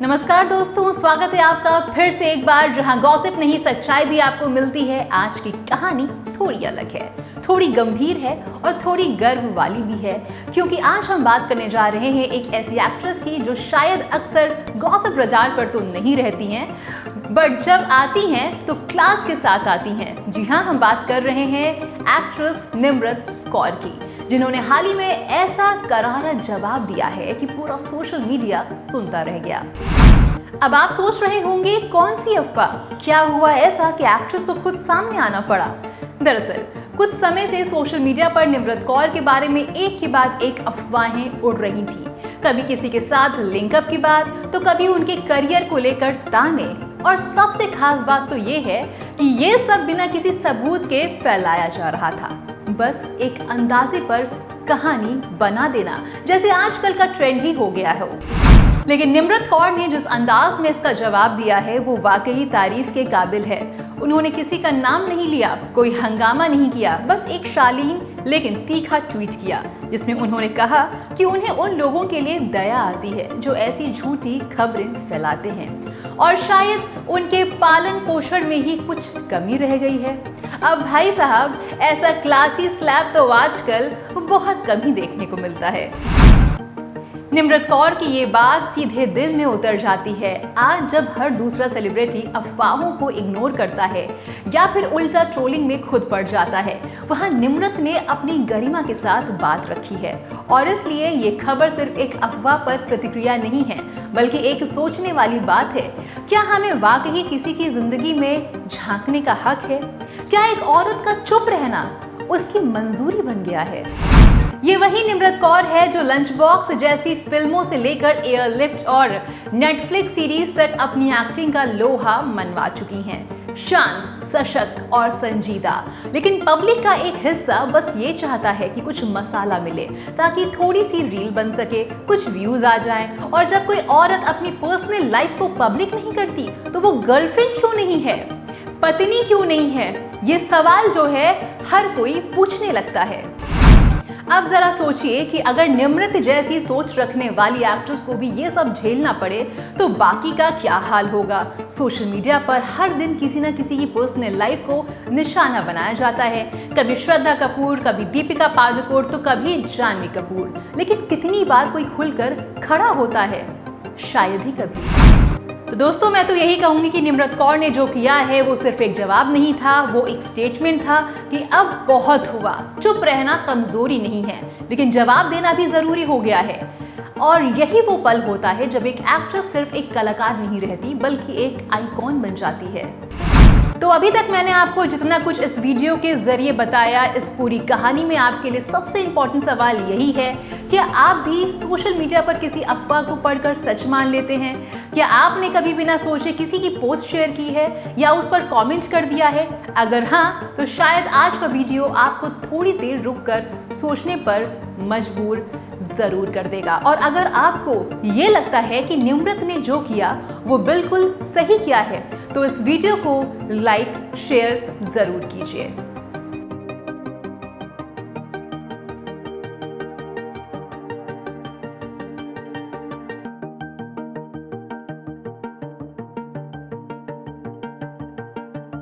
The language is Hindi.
नमस्कार दोस्तों, स्वागत है आपका फिर से एक बार, जहां गॉसिप नहीं सच्चाई भी आपको मिलती है। आज की कहानी थोड़ी अलग है, थोड़ी गंभीर है और थोड़ी गर्व वाली भी है, क्योंकि आज हम बात करने जा रहे हैं एक ऐसी एक्ट्रेस की जो शायद अक्सर गॉसिप रडार पर तो नहीं रहती हैं, बट जब आती हैं तो क्लास के साथ आती हैं। जी हाँ, हम बात कर रहे हैं एक्ट्रेस निम्रत कौर की, जिन्होंने हाल ही में ऐसा करारा जवाब दिया है कि पूरा सोशल मीडिया सुनता रह गया। अब आप सोच रहे होंगे, कौन सी अफवाह, क्या हुआ ऐसा कि एक्ट्रेस को खुद सामने आना पड़ा। दरअसल कुछ समय से सोशल मीडिया पर निम्रत कौर के बारे में एक के बाद एक अफवाहें उड़ रही थी। कभी किसी के साथ लिंकअप की बात, तो कभी उनके करियर को लेकर ताने, और सबसे खास बात तो ये है कि ये सब बिना किसी सबूत के फैलाया जा रहा था, बस एक अंदाजे पर कहानी बना देना, जैसे आजकल का ट्रेंड ही हो गया हो। लेकिन निम्रत कौर ने जिस अंदाज में इसका जवाब दिया है वो वाकई तारीफ के काबिल है। उन्होंने किसी का नाम नहीं लिया, कोई हंगामा नहीं किया, बस एक शालीन लेकिन तीखा ट्वीट किया, जिसमें उन्होंने कहा कि उन्हें उन लोगों के लिए दया आती है जो ऐसी झूठी खबरें फैलाते हैं, और शायद उनके पालन पोषण में ही कुछ कमी रह गई है। अब भाई साहब, ऐसा क्लासी स्लैप तो आजकल बहुत कम ही देखने को मिलता है। निम्रत कौर की ये बात सीधे दिल में उतर जाती है। आज जब हर दूसरा सेलिब्रिटी अफवाहों को इग्नोर करता है या फिर उल्टा ट्रोलिंग में खुद पड़ जाता है, वहां निम्रत ने अपनी गरिमा के साथ बात रखी है। और इसलिए ये खबर सिर्फ एक अफवाह पर प्रतिक्रिया नहीं है, बल्कि एक सोचने वाली बात है। क्या हमें वाकई किसी की जिंदगी में झांकने का हक है? क्या एक औरत का चुप रहना उसकी मंजूरी बन गया है? ये वही निम्रत कौर है जो लंच बॉक्स जैसी फिल्मों से लेकर एयरलिफ्ट और नेटफ्लिक्स सीरीज तक अपनी एक्टिंग का लोहा मनवा चुकी हैं। शांत, सशक्त और संजीदा, लेकिन पब्लिक का एक हिस्सा बस ये चाहता है कि कुछ मसाला मिले ताकि थोड़ी सी रील बन सके, कुछ व्यूज आ जाएं। और जब कोई औरत अपनी पर्सनल लाइफ को पब्लिक नहीं करती तो वो गर्लफ्रेंड क्यों नहीं है, पत्नी क्यों नहीं है? ये सवाल जो है हर कोई पूछने लगता है। अब जरा सोचिए कि अगर निम्रत जैसी सोच रखने वाली एक्ट्रेस को भी ये सब झेलना पड़े तो बाकी का क्या हाल होगा। सोशल मीडिया पर हर दिन किसी न किसी की पर्सनल लाइफ को निशाना बनाया जाता है, कभी श्रद्धा कपूर, कभी दीपिका पादुकोण, तो कभी जानवी कपूर। लेकिन कितनी बार कोई खुलकर खड़ा होता है? शायद ही कभी। तो दोस्तों, मैं तो यही कहूंगी कि निम्रत कौर ने जो किया है वो सिर्फ एक जवाब नहीं था, वो एक स्टेटमेंट था कि अब बहुत हुआ। चुप रहना कमजोरी नहीं है, लेकिन जवाब देना भी जरूरी हो गया है। और यही वो पल होता है जब एक एक्ट्रेस सिर्फ एक कलाकार नहीं रहती, बल्कि एक आइकॉन बन जाती है। तो अभी तक मैंने आपको जितना कुछ इस वीडियो के जरिए बताया, इस पूरी कहानी में आपके लिए सबसे इंपॉर्टेंट सवाल यही है कि आप भी सोशल मीडिया पर किसी अफवाह को पढ़कर सच मान लेते हैं? क्या आपने कभी बिना सोचे किसी की पोस्ट शेयर की है या उस पर कमेंट कर दिया है? अगर हाँ, तो शायद आज का वीडियो आपको थोड़ी देर रुककर सोचने पर मजबूर जरूर कर देगा। और अगर आपको ये लगता है कि निम्रत ने जो किया वो बिल्कुल सही किया है, तो इस वीडियो को लाइक शेयर जरूर कीजिए।